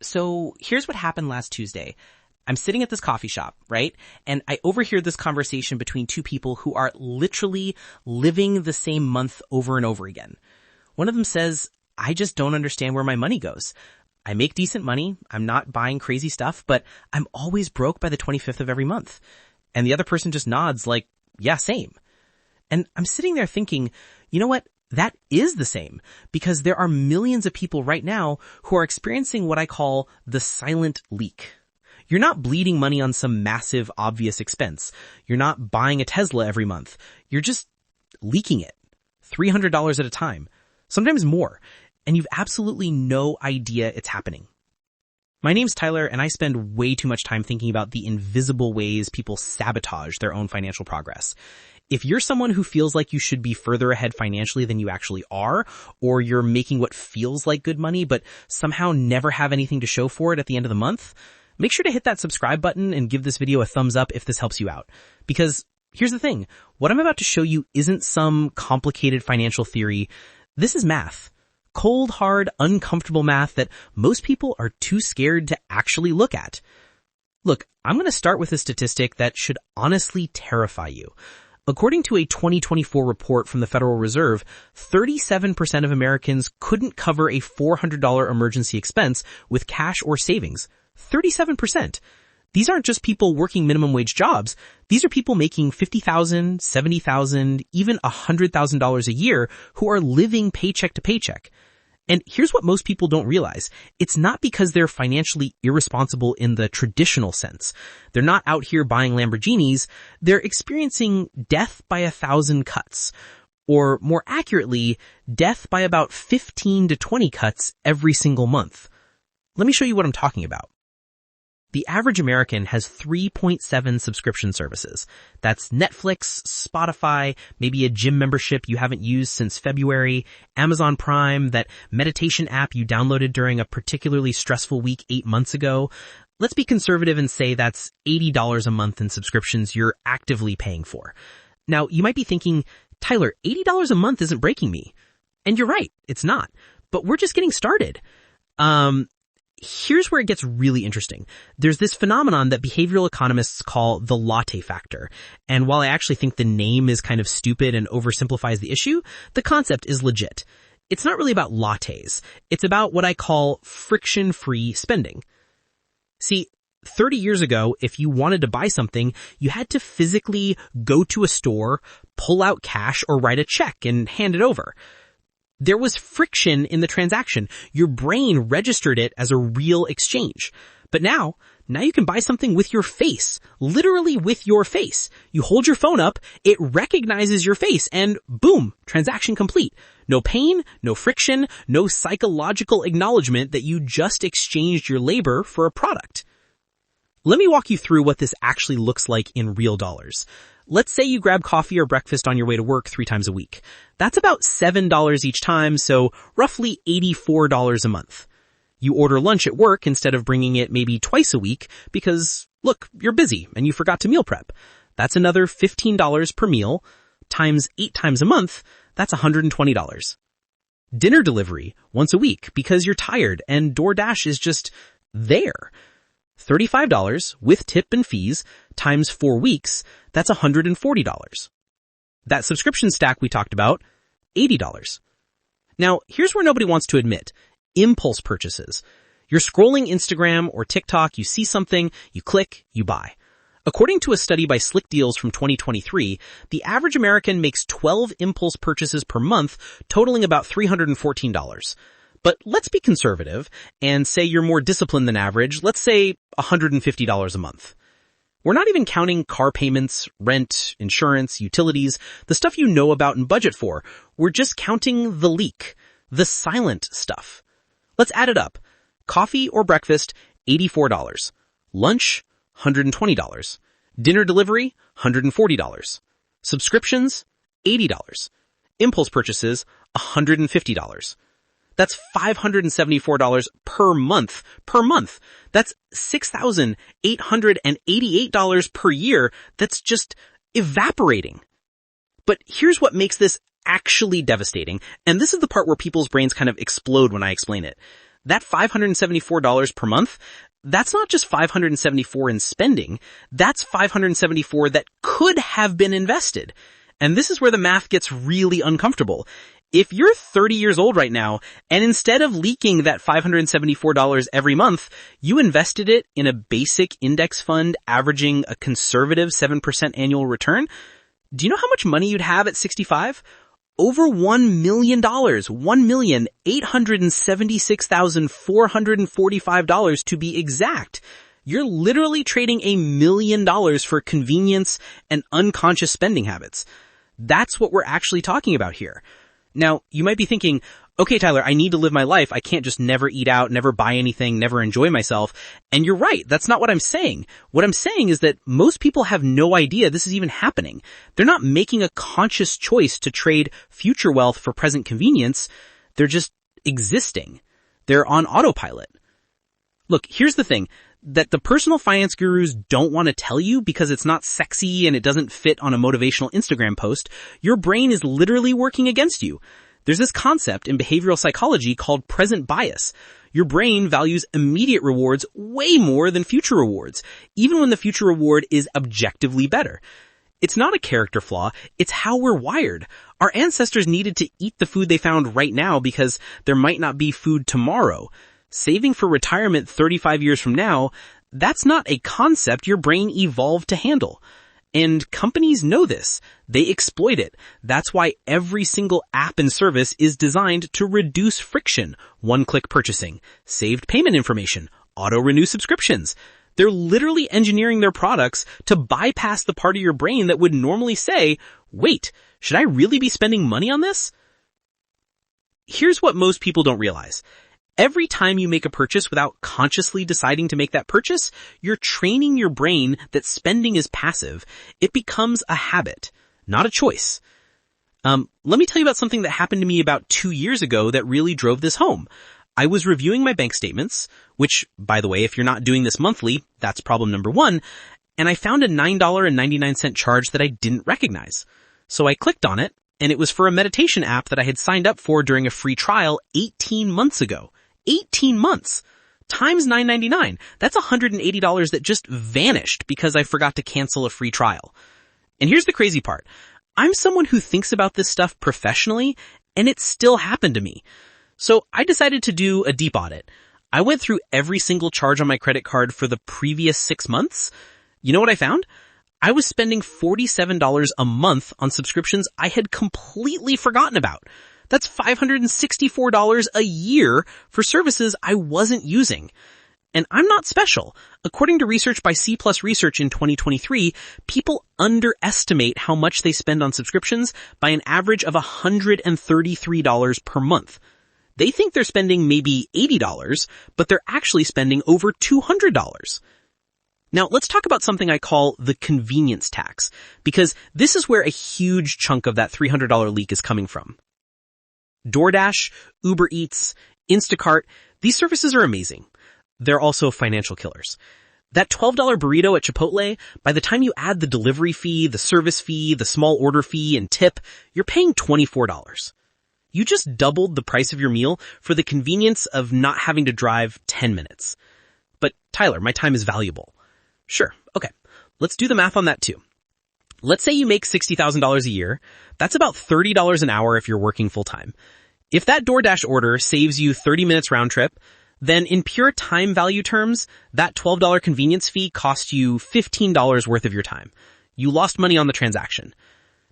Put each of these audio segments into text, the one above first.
So here's what happened last Tuesday. I'm sitting at this coffee shop, right? And I overhear this conversation between two people who are literally living the same month over and over again. One of them says, I just don't understand where my money goes. I make decent money. I'm not buying crazy stuff, but I'm always broke by the 25th of every month. And the other person just nods like, yeah, same. And I'm sitting there thinking, you know what? That is the same, because there are millions of people right now who are experiencing what I call the silent leak. You're not bleeding money on some massive, obvious expense. You're not buying a Tesla every month. You're just leaking it. $300 at a time. Sometimes more. And you've absolutely no idea it's happening. My name's Tyler, and I spend way too much time thinking about the invisible ways people sabotage their own financial progress. If you're someone who feels like you should be further ahead financially than you actually are, or you're making what feels like good money but somehow never have anything to show for it at the end of the month, make sure to hit that subscribe button and give this video a thumbs up if this helps you out. Because here's the thing, what I'm about to show you isn't some complicated financial theory. This is math. Cold, hard, uncomfortable math that most people are too scared to actually look at. Look, I'm going to start with a statistic that should honestly terrify you. According to a 2024 report from the Federal Reserve, 37% of Americans couldn't cover a $400 emergency expense with cash or savings. 37%. These aren't just people working minimum wage jobs. These are people making $50,000, $70,000, even $100,000 a year who are living paycheck to paycheck. And here's what most people don't realize. It's not because they're financially irresponsible in the traditional sense. They're not out here buying Lamborghinis. They're experiencing death by 1,000 cuts. Or more accurately, death by about 15 to 20 cuts every single month. Let me show you what I'm talking about. The average American has 3.7 subscription services. That's Netflix, Spotify, maybe a gym membership you haven't used since February, Amazon Prime, that meditation app you downloaded during a particularly stressful week 8 months ago. Let's be conservative and say that's $80 a month in subscriptions you're actively paying for. Now, you might be thinking, Tyler, $80 a month isn't breaking me. And you're right, it's not. But we're just getting started. Here's where it gets really interesting. There's this phenomenon that behavioral economists call the latte factor. And while I actually think the name is kind of stupid and oversimplifies the issue, the concept is legit. It's not really about lattes. It's about what I call friction-free spending. See, 30 years ago, if you wanted to buy something, you had to physically go to a store, pull out cash, or write a check and hand it over. There was friction in the transaction. Your brain registered it as a real exchange. But now you can buy something with your face, literally with your face. You hold your phone up, it recognizes your face, and boom, transaction complete. No pain, no friction, no psychological acknowledgement that you just exchanged your labor for a product. Let me walk you through what this actually looks like in real dollars. Let's say you grab coffee or breakfast on your way to work 3 times a week. That's about $7 each time, so roughly $84 a month. You order lunch at work instead of bringing it maybe twice a week because, look, you're busy and you forgot to meal prep. That's another $15 per meal times 8 times a month. That's $120. Dinner delivery once a week because you're tired and DoorDash is just there. $35 with tip and fees times 4 weeks, that's $140. That subscription stack we talked about, $80. Now, here's where nobody wants to admit. Impulse purchases. You're scrolling Instagram or TikTok, you see something, you click, you buy. According to a study by Slick Deals from 2023, the average American makes 12 impulse purchases per month, totaling about $314. But let's be conservative and say you're more disciplined than average. Let's say $150 a month. We're not even counting car payments, rent, insurance, utilities, the stuff you know about and budget for. We're just counting the leak, the silent stuff. Let's add it up. Coffee or breakfast, $84. Lunch, $120. Dinner delivery, $140. Subscriptions, $80. Impulse purchases, $150. That's $574 per month. Per month. That's $6,888 per year. That's just evaporating. But here's what makes this actually devastating. And this is the part where people's brains kind of explode when I explain it. That $574 per month, that's not just $574 in spending, that's $574 that could have been invested. And this is where the math gets really uncomfortable. If you're 30 years old right now, and instead of leaking that $574 every month, you invested it in a basic index fund averaging a conservative 7% annual return, do you know how much money you'd have at 65? Over $1 million, $1,876,445 to be exact. You're literally trading $1 million for convenience and unconscious spending habits. That's what we're actually talking about here. Now, you might be thinking, okay, Tyler, I need to live my life. I can't just never eat out, never buy anything, never enjoy myself. And you're right. That's not what I'm saying. What I'm saying is that most people have no idea this is even happening. They're not making a conscious choice to trade future wealth for present convenience. They're just existing. They're on autopilot. Look, here's the thing that the personal finance gurus don't want to tell you because it's not sexy and it doesn't fit on a motivational Instagram post. Your brain is literally working against you. There's this concept in behavioral psychology called present bias. Your brain values immediate rewards way more than future rewards, even when the future reward is objectively better. It's not a character flaw, it's how we're wired. Our ancestors needed to eat the food they found right now because there might not be food tomorrow. Saving for retirement 35 years from now, that's not a concept your brain evolved to handle. And companies know this. They exploit it. That's why every single app and service is designed to reduce friction. One-click purchasing, saved payment information, auto-renew subscriptions. They're literally engineering their products to bypass the part of your brain that would normally say, wait, should I really be spending money on this? Here's what most people don't realize. Every time you make a purchase without consciously deciding to make that purchase, you're training your brain that spending is passive. It becomes a habit, not a choice. Let me tell you about something that happened to me about 2 years ago that really drove this home. I was reviewing my bank statements, which, by the way, if you're not doing this monthly, that's problem number one, and I found a $9.99 charge that I didn't recognize. So I clicked on it, and it was for a meditation app that I had signed up for during a free trial 18 months ago. 18 months times $9.99. That's $180 that just vanished because I forgot to cancel a free trial. And here's the crazy part. I'm someone who thinks about this stuff professionally, and it still happened to me. So I decided to do a deep audit. I went through every single charge on my credit card for the previous 6 months. You know what I found? I was spending $47 a month on subscriptions I had completely forgotten about. That's $564 a year for services I wasn't using. And I'm not special. According to research by C+ Research in 2023, people underestimate how much they spend on subscriptions by an average of $133 per month. They think they're spending maybe $80, but they're actually spending over $200. Now, let's talk about something I call the convenience tax, because this is where a huge chunk of that $300 leak is coming from. DoorDash, Uber Eats, Instacart, these services are amazing. They're also financial killers. That $12 burrito at Chipotle, by the time you add the delivery fee, the service fee, the small order fee, and tip, you're paying $24. You just doubled the price of your meal for the convenience of not having to drive 10 minutes. But Tyler, my time is valuable. Sure, okay. Let's do the math on that too. Let's say you make $60,000 a year. That's about $30 an hour if you're working full time. If that DoorDash order saves you 30 minutes round trip, then in pure time value terms, that $12 convenience fee cost you $15 worth of your time. You lost money on the transaction.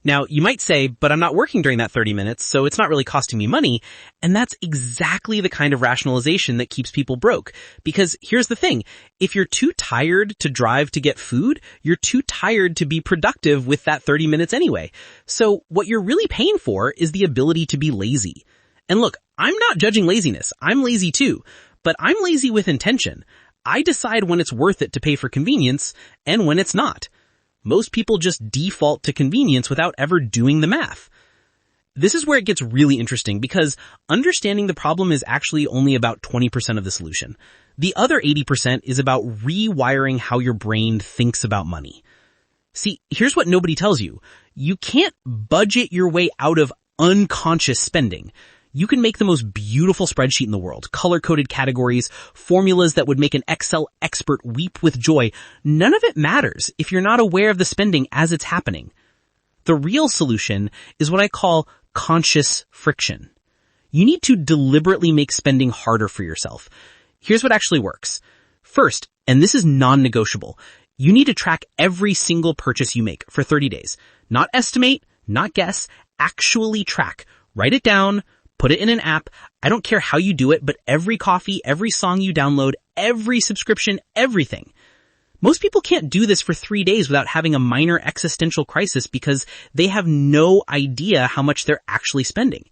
Now, you might say, but I'm not working during that 30 minutes, so it's not really costing me money. And that's exactly the kind of rationalization that keeps people broke. Because here's the thing. If you're too tired to drive to get food, you're too tired to be productive with that 30 minutes anyway. So what you're really paying for is the ability to be lazy. And look, I'm not judging laziness. I'm lazy too. But I'm lazy with intention. I decide when it's worth it to pay for convenience and when it's not. Most people just default to convenience without ever doing the math. This is where it gets really interesting because understanding the problem is actually only about 20% of the solution. The other 80% is about rewiring how your brain thinks about money. See, here's what nobody tells you. You can't budget your way out of unconscious spending. You can make the most beautiful spreadsheet in the world, color-coded categories, formulas that would make an Excel expert weep with joy. None of it matters if you're not aware of the spending as it's happening. The real solution is what I call conscious friction. You need to deliberately make spending harder for yourself. Here's what actually works. First, and this is non-negotiable, you need to track every single purchase you make for 30 days. Not estimate, not guess, actually track. Write it down, put it in an app. I don't care how you do it, but every coffee, every song you download, every subscription, everything. Most people can't do this for 3 days without having a minor existential crisis because they have no idea how much they're actually spending.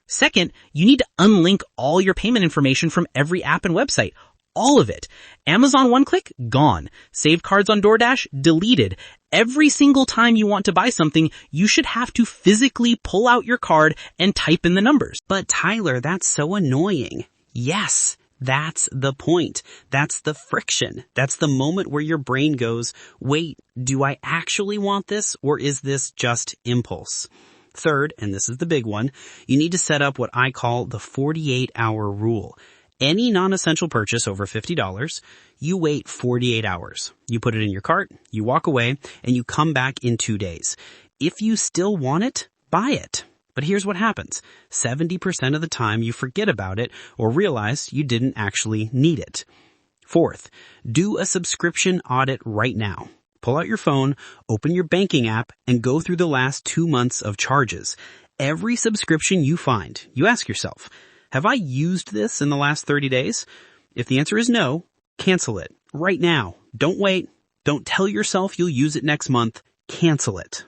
Second, you need to unlink all your payment information from every app and website. All of it. Amazon one click, gone. Saved cards on DoorDash, deleted. Every single time you want to buy something, you should have to physically pull out your card and type in the numbers. But Tyler, that's so annoying. Yes, that's the point. That's the friction. That's the moment where your brain goes, wait, do I actually want this or is this just impulse? Third, and this is the big one, you need to set up what I call the 48-hour rule. Any non-essential purchase over $50, you wait 48 hours. You put it in your cart, you walk away, and you come back in 2 days. If you still want it, buy it. But here's what happens. 70% of the time you forget about it or realize you didn't actually need it. Fourth, do a subscription audit right now. Pull out your phone, open your banking app, and go through the last 2 months of charges. Every subscription you find, you ask yourself, have I used this in the last 30 days? If the answer is no, cancel it right now. Don't wait. Don't tell yourself you'll use it next month. Cancel it.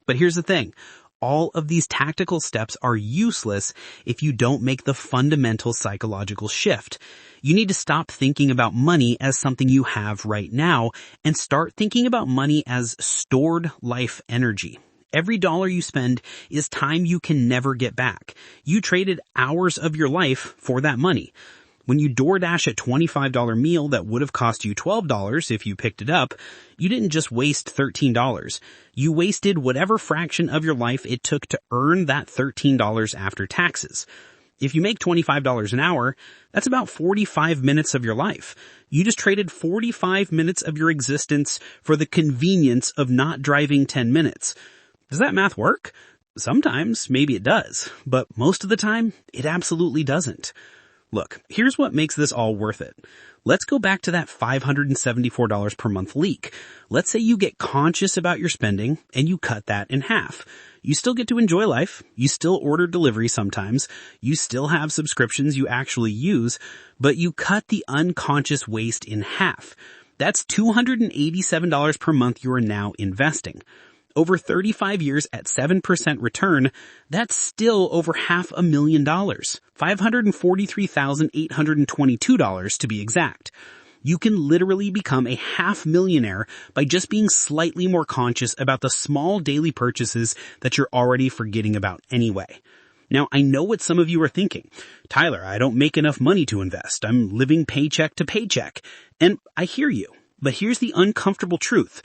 But here's the thing. All of these tactical steps are useless if you don't make the fundamental psychological shift. You need to stop thinking about money as something you have right now and start thinking about money as stored life energy. Every dollar you spend is time you can never get back. You traded hours of your life for that money. When you DoorDash a $25 meal that would have cost you $12 if you picked it up, you didn't just waste $13. You wasted whatever fraction of your life it took to earn that $13 after taxes. If you make $25 an hour, that's about 45 minutes of your life. You just traded 45 minutes of your existence for the convenience of not driving 10 minutes. Does that math work? Sometimes, maybe it does, but most of the time, it absolutely doesn't. Look, here's what makes this all worth it. Let's go back to that $574 per month leak. Let's say you get conscious about your spending and you cut that in half. You still get to enjoy life. You still order delivery sometimes. You still have subscriptions you actually use, but you cut the unconscious waste in half. That's $287 per month you are now investing. Over 35 years at 7% return, that's still over $500,000. $543,822 to be exact. You can literally become a $500,000 by just being slightly more conscious about the small daily purchases that you're already forgetting about anyway. Now, I know what some of you are thinking. Tyler, I don't make enough money to invest. I'm living paycheck to paycheck. And I hear you. But here's the uncomfortable truth.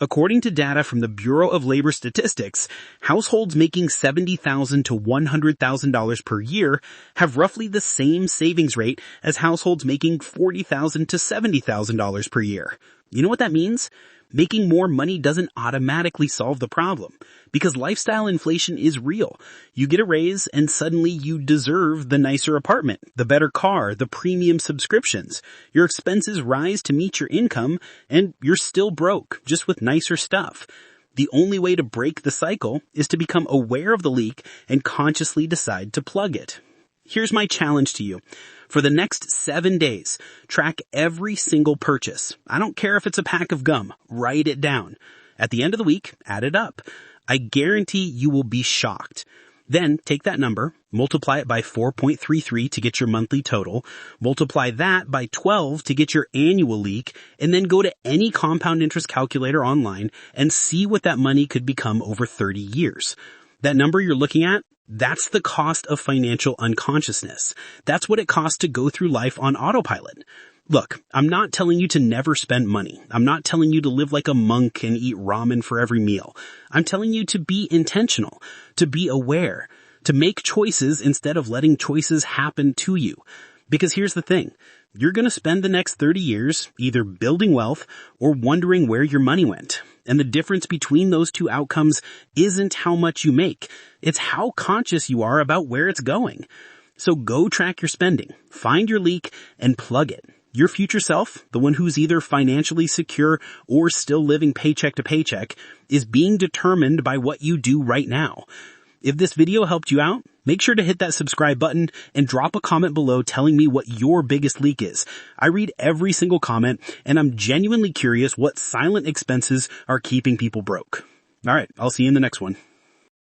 According to data from the Bureau of Labor Statistics, households making $70,000 to $100,000 per year have roughly the same savings rate as households making $40,000 to $70,000 per year. You know what that means? Making more money doesn't automatically solve the problem, because lifestyle inflation is real. You get a raise and suddenly you deserve the nicer apartment, the better car, the premium subscriptions. Your expenses rise to meet your income and you're still broke, just with nicer stuff. The only way to break the cycle is to become aware of the leak and consciously decide to plug it. Here's my challenge to you. For the next 7 days, track every single purchase. I don't care if it's a pack of gum. Write it down. At the end of the week, add it up. I guarantee you will be shocked. Then take that number, multiply it by 4.33 to get your monthly total, multiply that by 12 to get your annual leak, and then go to any compound interest calculator online and see what that money could become over 30 years. That number you're looking at, that's the cost of financial unconsciousness. That's what it costs to go through life on autopilot. Look, I'm not telling you to never spend money. I'm not telling you to live like a monk and eat ramen for every meal. I'm telling you to be intentional, to be aware. to make choices instead of letting choices happen to you. Because here's the thing. You're going to spend the next 30 years either building wealth or wondering where your money went. And the difference between those two outcomes isn't how much you make. It's how conscious you are about where it's going. So go track your spending, find your leak, and plug it. Your future self, the one who's either financially secure or still living paycheck to paycheck, is being determined by what you do right now. If this video helped you out, make sure to hit that subscribe button and drop a comment below telling me what your biggest leak is. I read every single comment, and I'm genuinely curious what silent expenses are keeping people broke. All right, I'll see you in the next one.